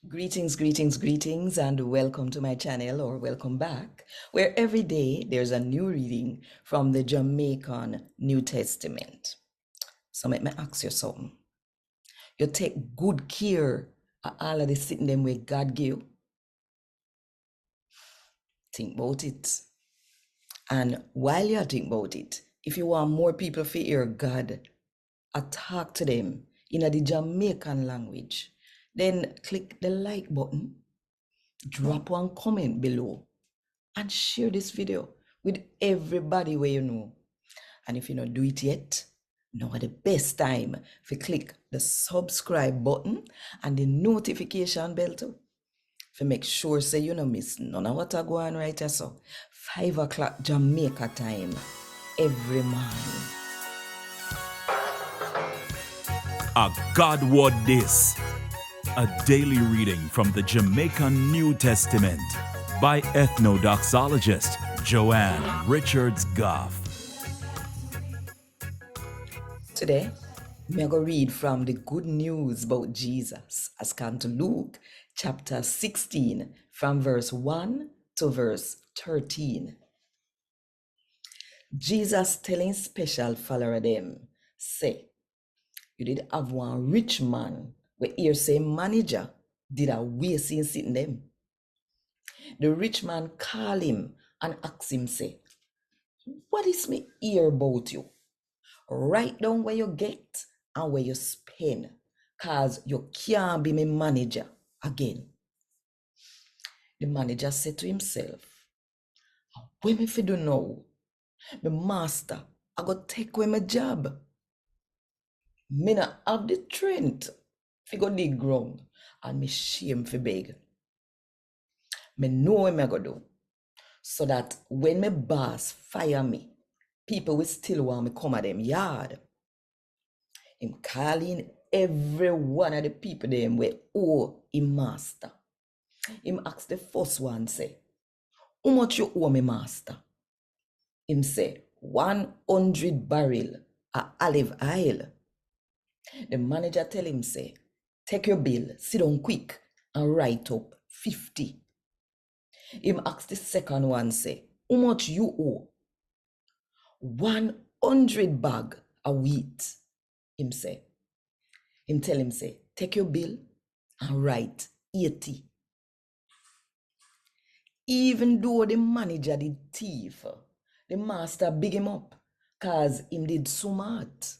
Greetings, and welcome to my channel, or welcome back, where every day there's a new reading from the Jamaican New Testament. So let me ask you something. You take good care of all of the sitting them where God give you? Think about it. And while you think about it, if you want more people to hear God, talk to them in the Jamaican language, then click the like button, drop one comment below, and share this video with everybody where you know. And if you don't do it yet, now is the best time to click the subscribe button and the notification bell too, to make sure say you don't miss none of what I go on right here. So 5 o'clock Jamaica time every morning. A God Word This, a daily reading from the Jamaican New Testament by Ethnodoxologist Joanne Richards Goffe. Today, I'm going to read from the good news about Jesus as come to Luke chapter 16 from verse 1 to verse 13. Jesus telling special follower them, say, you did have one rich man where here say manager did a waste in sitting them. The rich man call him and ask him, say, what is me hear about you? Write down where you get and where you spend, cause you can't be my manager again. The manager said to himself, what me fi do now? My master, I go take away my job. Me not have the strength fi go dig ground, and me shame fi beg. Me know what me go do, so that when my boss fire me, people will still want me come at them yard. Him calling every one of the people them where owe him master. Him ask the first one, say, how much you owe me master? Him say, 100 barrel of olive oil. The manager tell him, say, take your bill, sit down quick, and write up 50. Him ask the second one, say, how much you owe? 100 bag of wheat. Him tell him, say, take your bill and write 80. Even though the manager did thief, the master big him up, cause him did smart.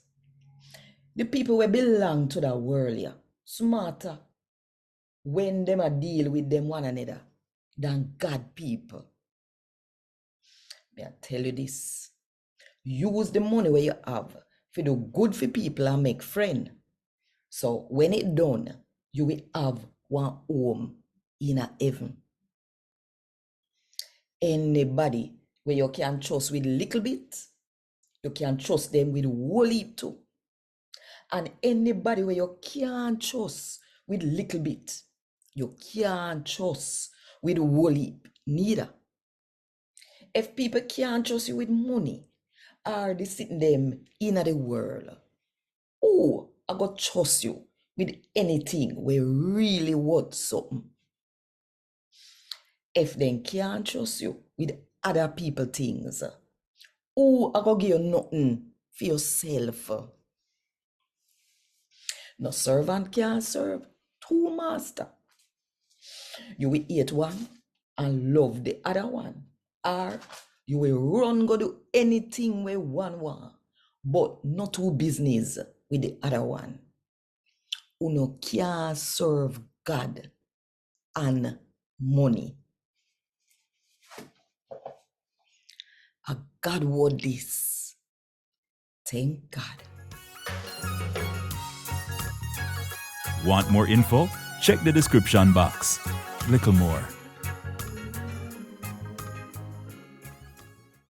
The people who belong to the world, yeah, smarter when them a deal with them one another than God people. May I tell you this? Use the money where you have for do good for people and make friend. So when it done, you will have one home in a heaven. Anybody where you can trust with little bit, you can trust them with whole heap too. And anybody where you can't trust with little bit, you can't trust with whole heap neither. If people can't trust you with money, or they sitting them in the world, oh, I got trust you with anything where really worth something. If they can't trust you with other people things, oh, I got give you nothing for yourself. No servant can serve two masters. You will hate one and love the other one, or you will run go do anything where one want, but not do business with the other one. Uno can't serve God and money. A God word this. Thank God. Want more info? Check the description box. Little more.